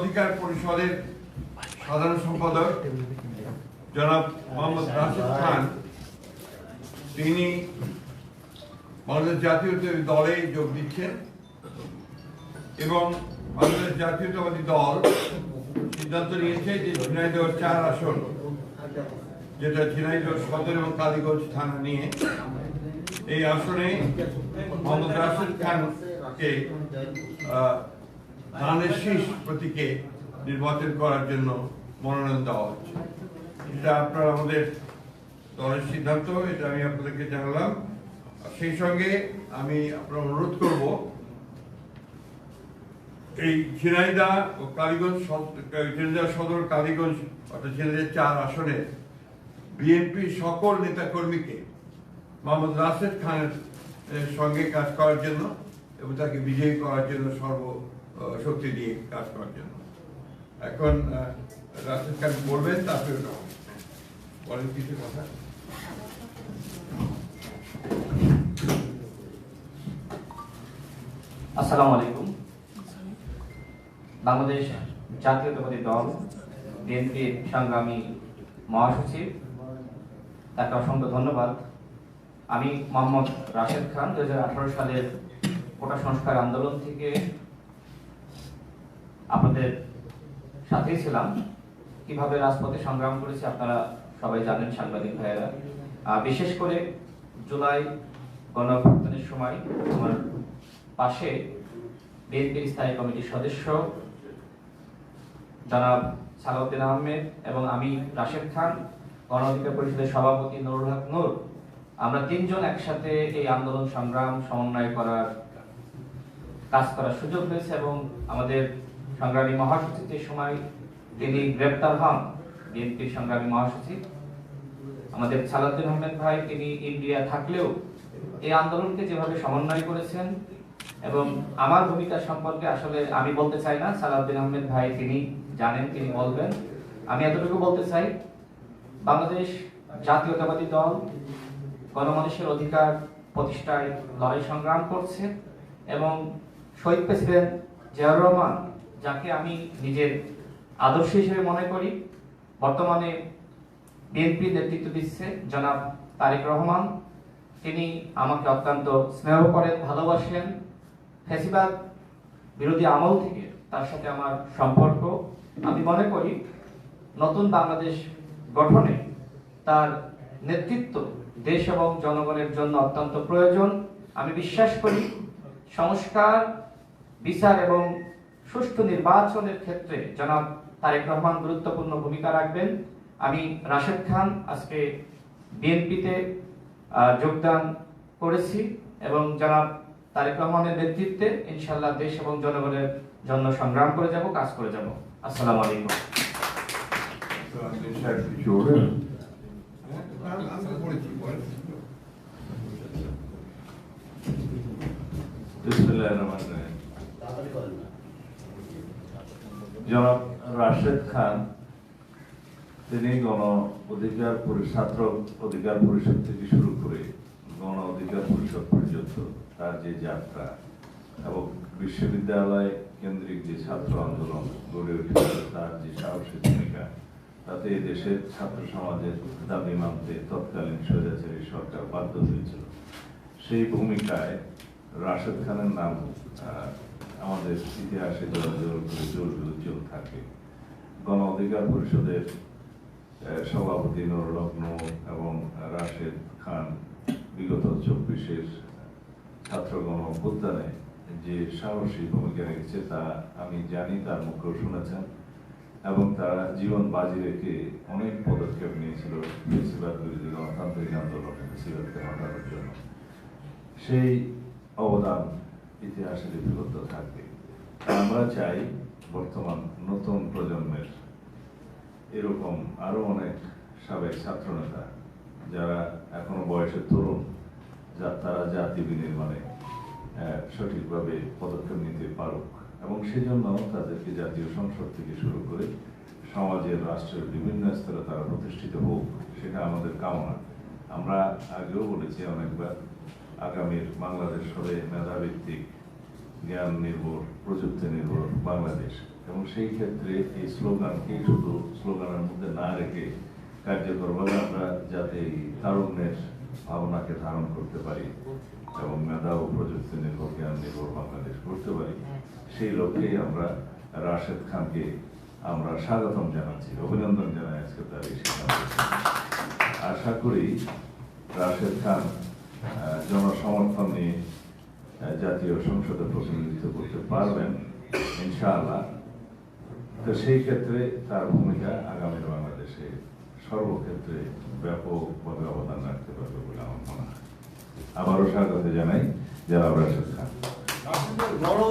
অধিকার পরিষদের সাধারণ সম্পাদক জনাব মোহাম্মদ রাশেদ খান তিনি বাংলাদেশ জাতীয়তাবাদী দলে যোগ দিচ্ছেন এবং বাংলাদেশ জাতীয়তাবাদী দল সিদ্ধান্ত নিয়েছে যে ঝিনাইদহ 4 আসন, যেটা ঝিনাইদহ সদর এবং কালীগঞ্জ থানা নিয়ে, এই আসনে মোহাম্মদ রাশেদ খানকে ধানের শীষ প্রতীকে নির্বাচন করার জন্য মনোনয়ন দেওয়া হচ্ছে। এটা আপনার আমাদের দলের সিদ্ধান্ত, এটা আমি আপনাদেরকে জানালাম। সেই সঙ্গে আমি আপনার অনুরোধ করব, এই ঝিনাইদহ ও কালীগঞ্জ, ঝিনাইদহ সদর কালীগঞ্জ অর্থাৎ ঝিনাইদহ 4 আসনের বিএনপি সকল নেতাকর্মীকে মোহাম্মদ রাশেদ খানের সঙ্গে কাজ করার জন্য এবং তাকে বিজয়ী করার জন্য সর্বশক্তি দিয়ে কাজ করার জন্য। এখন রাশেদ খান বলবেন, তারপরে বলেন কিছু কথা। আসসালামু আলাইকুম। বাংলাদেশ জাতীয়তাবাদী দল বিএনপির সংগ্রামী মহাসচিব, তাকে অসংখ্য ধন্যবাদ। আমি মোহাম্মদ রাশেদ খান 2018 সালের কোটা সংস্কার আন্দোলন থেকে আপনাদের সাথেই ছিলাম। কিভাবে রাজপথে সংগ্রাম করেছি আপনারা সবাই জানেন, সাংবাদিক ভাইয়েরা। বিশেষ করে জুলাই গণঅভ্যুত্থানের সময় আমার পাশে বিএনপির স্থায়ী কমিটির সদস্য জনাব সালাউদ্দিন আহমেদ এবং আমি রাশেদ খান, গণ অধিকার পরিষদের সভাপতি নুরুল হক নূর, আমরা 3 জন একসাথে এই আন্দোলন সংগ্রাম সমন্বয় করার কাজ করার সুযোগ হয়েছে এবং আমাদের সংগ্রামী মহাসচিব যে সময় তিনি গ্রেপ্তার হন, বিএনপির সংগ্রামী মহাসচিব আমাদের সালাউদ্দিন আহমেদ ভাই, তিনি ইন্ডিয়া থাকলেও এই আন্দোলনকে যেভাবে সমন্বয় করেছেন এবং আমার ভূমিকা সম্পর্কে আসলে আমি বলতে চাই না, সালাউদ্দিন আহমেদ ভাই তিনি জানেন, তিনি বলবেন। আমি এতটুকু বলতে চাই, বাংলাদেশ জাতীয়তাবাদী দল গণমানুষের অধিকার প্রতিষ্ঠায় লড়াই সংগ্রাম করছে এবং শহীদ প্রেসিডেন্ট জিয়াউর রহমান, যাকে আমি নিজের আদর্শ হিসেবে মনে করি, বর্তমানে বিএনপি নেতৃত্ব দিচ্ছে জনাব তারেক রহমান, তিনি আমাকে অত্যন্ত স্নেহ করেন, ভালোবাসেন। ফ্যাসিবাদ বিরোধী আমল থেকে তার সাথে আমার সম্পর্ক। আমি মনে করি নতুন বাংলাদেশ গঠনে তার নেতৃত্ব দেশ এবং জনগণের জন্য অত্যন্ত প্রয়োজন। আমি বিশ্বাস করি সংস্কার, বিচার এবং সুষ্ঠু নির্বাচনের ক্ষেত্রে জনাব তারেক রহমান গুরুত্বপূর্ণ ভূমিকা রাখবেন। আমি রাশেদ খান আজকে বিএনপিতে যোগদান করেছি এবং জনাব তারেক রহমানের নেতৃত্বে ইনশাআল্লাহ দেশ এবং জনগণের জন্য সংগ্রাম করে যাব, কাজ করে যাব। আসসালামু আলাইকুম। জনাব রাশেদ খান তিনি ছাত্র অধিকার পরিষদ থেকে শুরু করে গণ অধিকার পরিষদ পর্যন্ত তার যে যাত্রা এবং বিশ্ববিদ্যালয় কেন্দ্রিক যে ছাত্র আন্দোলন গড়ে উঠেছিল, তার যে সাহসী ভূমিকা, তাতে দেশের ছাত্র সমাজের দাবি মানতে তৎকালীন স্বৈরাচারী সরকার বাধ্য হয়েছিল। সেই ভূমিকায় রাশেদ খানের নাম আমাদের ইতিহাসে উজ্জ্বল থাকে। গণ অধিকার পরিষদের সভাপতি নুরুল হক নূর এবং রাশেদ খান বিগত 24-এর ছাত্র গণ অভ্যুত্থানে যে সাহসী ভূমিকা রেখেছে তা আমি জানি, তার মুখেও শুনেছেন, এবং তারা জীবন বাজি রেখে অনেক পদক্ষেপ নিয়েছিল ফ্যাসিবাদ বিরোধী গণতান্ত্রিক আন্দোলনে ফ্যাসিবাদকে হটানোর জন্য। সেই অবদান ইতিহাসে লিপিবদ্ধ থাকবে। আমরা চাই বর্তমান নতুন প্রজন্মের এরকম আরো অনেক সাবেক ছাত্রনেতা যারা এখনো বয়সে তরুণ, তারা জাতি বিনির্মাণে সঠিকভাবে পদক্ষেপ নিতে পারুক এবং সেজন্য তাদেরকে জাতীয় সংসদ থেকে শুরু করে সমাজের, রাষ্ট্রের বিভিন্ন স্তরে তারা প্রতিষ্ঠিত হোক, সেটা আমাদের কামনা। আমরা আগেও বলেছি অনেকবার, আগামীর বাংলাদেশ হবে মেধাভিত্তিক, জ্ঞান নির্ভর, প্রযুক্তি নির্ভর বাংলাদেশ। এবং সেই ক্ষেত্রে এই স্লোগানকে শুধু স্লোগানের মধ্যে না রেখে কার্যকরভাবে আমরা যাতে এই তারুণ্যের ভাবনাকে ধারণ করতে পারি এবং মেধা ও প্রযুক্তি নির্ভর জ্ঞান নির্ভর বাংলাদেশ করতে পারি, সেই লক্ষ্যেই আমরা রাশেদ খানকে আমরা স্বাগতম জানাচ্ছি, অভিনন্দন জানাই আজকে তার এই সিদ্ধান্ত। আশা করি রাশেদ খান জনসমর্থন নিয়ে জাতীয় সংসদে প্রতিনিধিত্ব করতে পারবেন ইনশাআল্লাহ। তো সেই ক্ষেত্রে তার ভূমিকা আগামীর বাংলাদেশে সর্বক্ষেত্রে ব্যাপকভাবে অবদান রাখতে পারবে বলে আমার মনে হয়। আবারও স্বাগত জানাই জনাব রাশেদ খান।